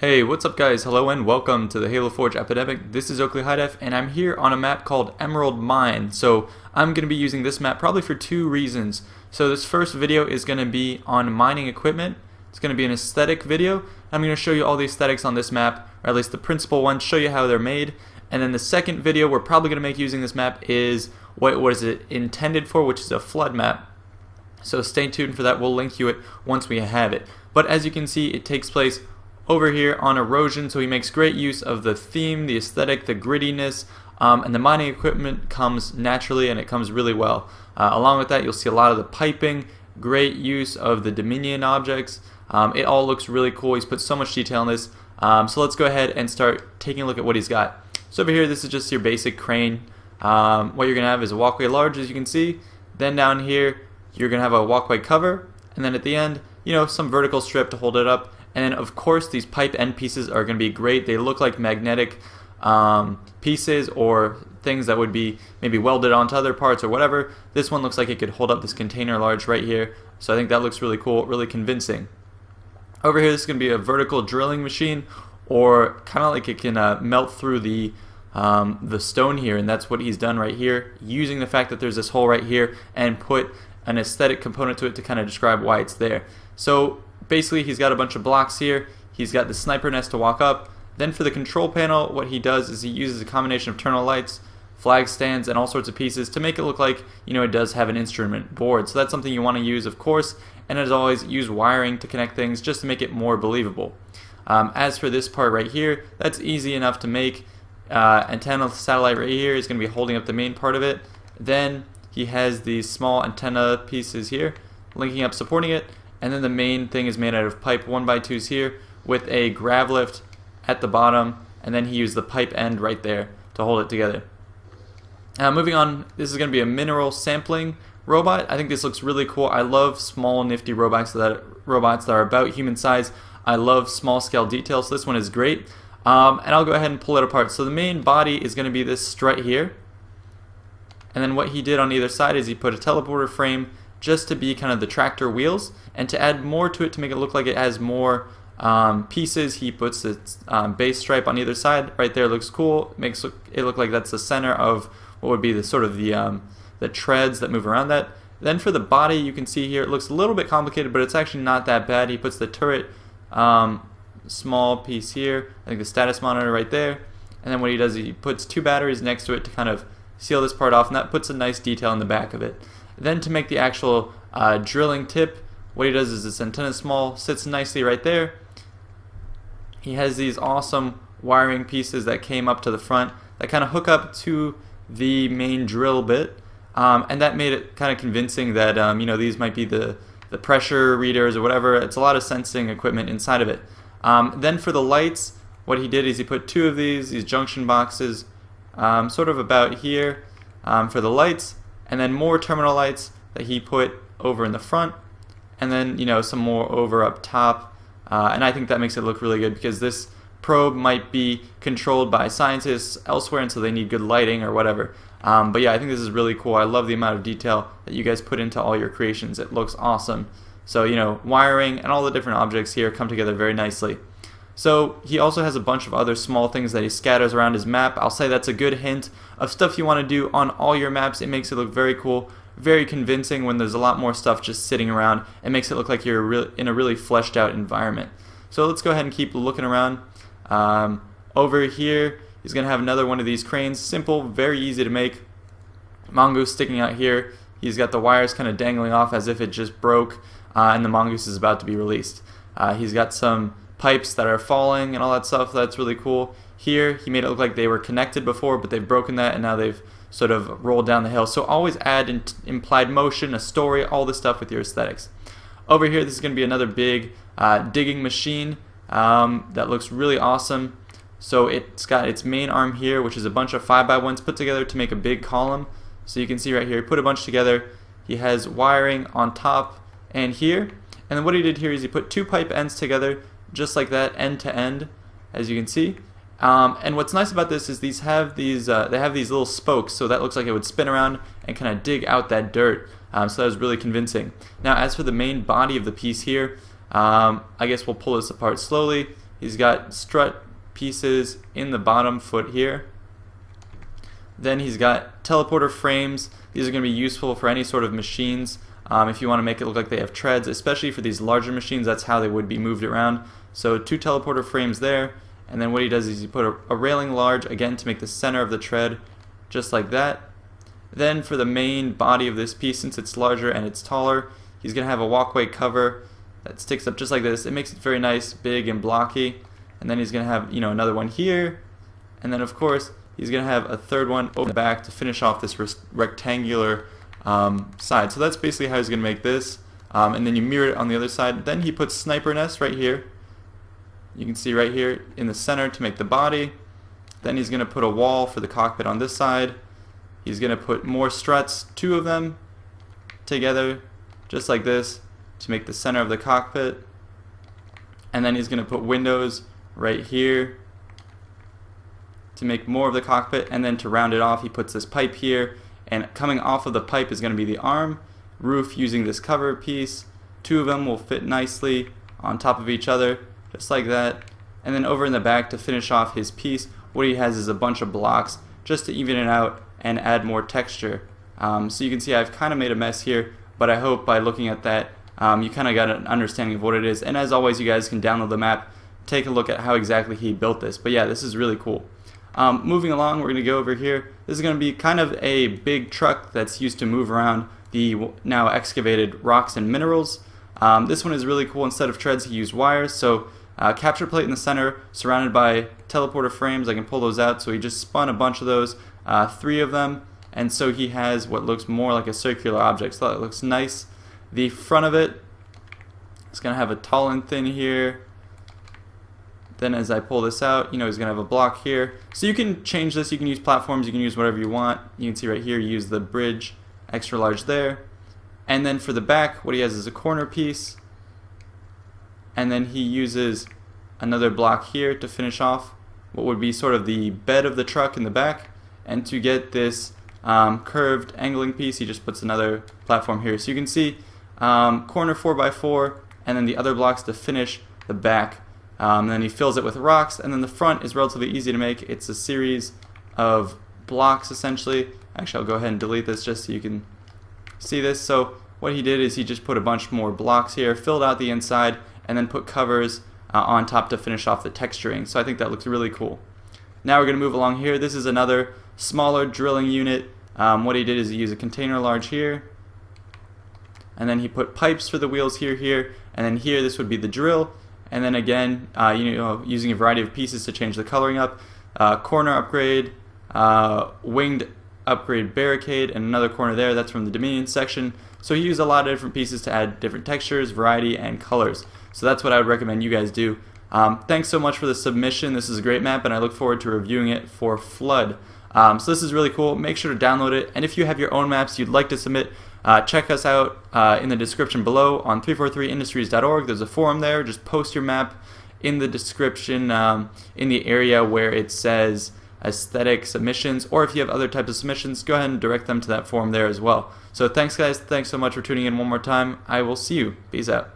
Hey, what's up guys? Hello and welcome to the Halo Forge Epidemic. This is Oakley High Def and I'm here on a map called Emerald Mine. So I'm going to be using this map probably for two reasons. So this first video is going to be on mining equipment. It's going to be an aesthetic video. I'm going to show you all the aesthetics on this map, or at least the principal ones, show you how they're made. And then the second video we're probably going to make using this map is what is it intended for, which is a flood map. So stay tuned for that. We'll link you it once we have it. But as you can see, it takes place over here on erosion, so he makes great use of the theme, the aesthetic, the grittiness, and the mining equipment comes naturally and it comes really well. Along with that, you'll see a lot of the piping, great use of the Dominion objects. It all looks really cool. He's put so much detail in this. So let's go ahead and start taking a look at what he's got. So over here, this is just your basic crane. What you're going to have is a walkway large, as you can see. Then down here, you're going to have a walkway cover, and then at the end, some vertical strip to hold it up. And then of course these pipe end pieces are going to be great. They look like magnetic pieces or things that would be maybe welded onto other parts or whatever. This one looks like it could hold up this container large right here. So I think that looks really cool, really convincing. Over here, this is going to be a vertical drilling machine, or kind of like it can melt through the stone here, and that's what he's done right here, using the fact that there's this hole right here and put an aesthetic component to it to kind of describe why it's there. So basically, he's got a bunch of blocks here. He's got the sniper nest to walk up. Then for the control panel, what he does is he uses a combination of terminal lights, flag stands, and all sorts of pieces to make it look like, it does have an instrument board. So that's something you want to use, of course. And as always, use wiring to connect things just to make it more believable. As for this part right here, that's easy enough to make. Antenna satellite right here is going to be holding up the main part of it. Then he has these small antenna pieces here, linking up, supporting it. And then the main thing is made out of pipe 1x2s here with a grav lift at the bottom, and then he used the pipe end right there to hold it together. Moving on, this is going to be a mineral sampling robot. I think this looks really cool. I love small nifty robots that are about human size. I love small scale details, so this one is great. And I'll go ahead and pull it apart. So the main body is going to be this strut here, and then what he did on either side is he put a teleporter frame just to be kind of the tractor wheels, and to add more to it to make it look like it has more pieces, he puts its base stripe on either side. Right there looks cool. Makes it look like that's the center of what would be the sort of the treads that move around that. Then for the body, you can see here it looks a little bit complicated, but it's actually not that bad. He puts the turret small piece here, I think the status monitor right there, and then what he does is he puts two batteries next to it to kind of seal this part off, and that puts a nice detail in the back of it. Then to make the actual drilling tip, what he does is this antenna small sits nicely right there. He has these awesome wiring pieces that came up to the front that kind of hook up to the main drill bit, and that made it kind of convincing that these might be the pressure readers or whatever. It's a lot of sensing equipment inside of it. Then for the lights, what he did is he put two of these junction boxes sort of about here for the lights, and then more terminal lights that he put over in the front, and then some more over up top, and I think that makes it look really good because this probe might be controlled by scientists elsewhere, and so they need good lighting or whatever. But yeah, I think this is really cool. I love the amount of detail that you guys put into all your creations. It looks awesome. So wiring and all the different objects here come together very nicely. So he also has a bunch of other small things that he scatters around his map. I'll say that's a good hint of stuff you want to do on all your maps. It makes it look very cool, very convincing when there's a lot more stuff just sitting around. It makes it look like you're in a really fleshed out environment. So let's go ahead and keep looking around. Over here, he's going to have another one of these cranes. Simple, very easy to make. Mongoose sticking out here. He's got the wires kind of dangling off as if it just broke, and the mongoose is about to be released. He's got some pipes that are falling and all that stuff. That's really cool. Here he made it look like they were connected before, but they've broken that and now they've sort of rolled down the hill. So always add implied motion, a story, all this stuff with your aesthetics. Over here, this is going to be another big digging machine that looks really awesome. So it's got its main arm here, which is a bunch of 5x1s put together to make a big column. So you can see right here, he put a bunch together. He has wiring on top and here, and then what he did here is he put two pipe ends together just like that, end to end, as you can see. And what's nice about this is they have these little spokes, so that looks like it would spin around and kind of dig out that dirt. So that was really convincing. Now as for the main body of the piece here, I guess we'll pull this apart slowly. He's got strut pieces in the bottom foot here. Then he's got teleporter frames. These are going to be useful for any sort of machines. If you want to make it look like they have treads, especially for these larger machines, that's how they would be moved around. So 2 teleporter frames there, and then what he does is he put a railing large, again, to make the center of the tread, just like that. Then for the main body of this piece, since it's larger and it's taller, he's going to have a walkway cover that sticks up just like this. It makes it very nice, big, and blocky. And then he's going to have, another one here, and then of course he's going to have a third one over the back to finish off this rectangular side. So that's basically how he's going to make this. And then you mirror it on the other side. Then he puts sniper nests right here. You can see right here in the center to make the body. Then he's going to put a wall for the cockpit on this side. He's going to put more struts, 2 of them together, just like this, to make the center of the cockpit. And then he's going to put windows right here to make more of the cockpit, and then to round it off he puts this pipe here, and coming off of the pipe is going to be the arm roof using this cover piece. 2 of them will fit nicely on top of each other, just like that. And then over in the back to finish off his piece, what he has is a bunch of blocks just to even it out and add more texture. So you can see I've kind of made a mess here, but I hope by looking at that you kind of got an understanding of what it is. And as always, you guys can download the map, take a look at how exactly he built this. But yeah, this is really cool. Moving along, we're going to go over here. This is going to be kind of a big truck that's used to move around the now excavated rocks and minerals. This one is really cool. Instead of treads, he used wires. So capture plate in the center, surrounded by teleporter frames. I can pull those out. So he just spun a bunch of those, 3 of them. And so he has what looks more like a circular object. So that looks nice. The front of it is going to have a tall and thin here. Then as I pull this out, he's going to have a block here. So you can change this. You can use platforms. You can use whatever you want. You can see right here, use the bridge, extra large there. And then for the back, what he has is a corner piece. And then he uses another block here to finish off what would be sort of the bed of the truck in the back. And to get this curved angling piece, he just puts another platform here. So you can see corner 4x4, and then the other blocks to finish the back. Then he fills it with rocks, and then the front is relatively easy to make. It's a series of blocks essentially. Actually, I'll go ahead and delete this just so you can see this. So what he did is he just put a bunch more blocks here, filled out the inside, and then put covers on top to finish off the texturing. So I think that looks really cool. Now we're going to move along here. This is another smaller drilling unit. What he did is he used a container large here, and then he put pipes for the wheels here, and then here this would be the drill. And then again, using a variety of pieces to change the coloring up. Corner upgrade, winged upgrade barricade, and another corner there. That's from the Dominion section. So he used a lot of different pieces to add different textures, variety, and colors. So that's what I would recommend you guys do. Thanks so much for the submission. This is a great map, and I look forward to reviewing it for Flood. So this is really cool. Make sure to download it. And if you have your own maps you'd like to submit, check us out in the description below on 343industries.org. There's a forum there. Just post your map in the description in the area where it says aesthetic submissions, or if you have other types of submissions, go ahead and direct them to that forum there as well. So thanks guys, thanks so much for tuning in one more time. I will see you. Peace out.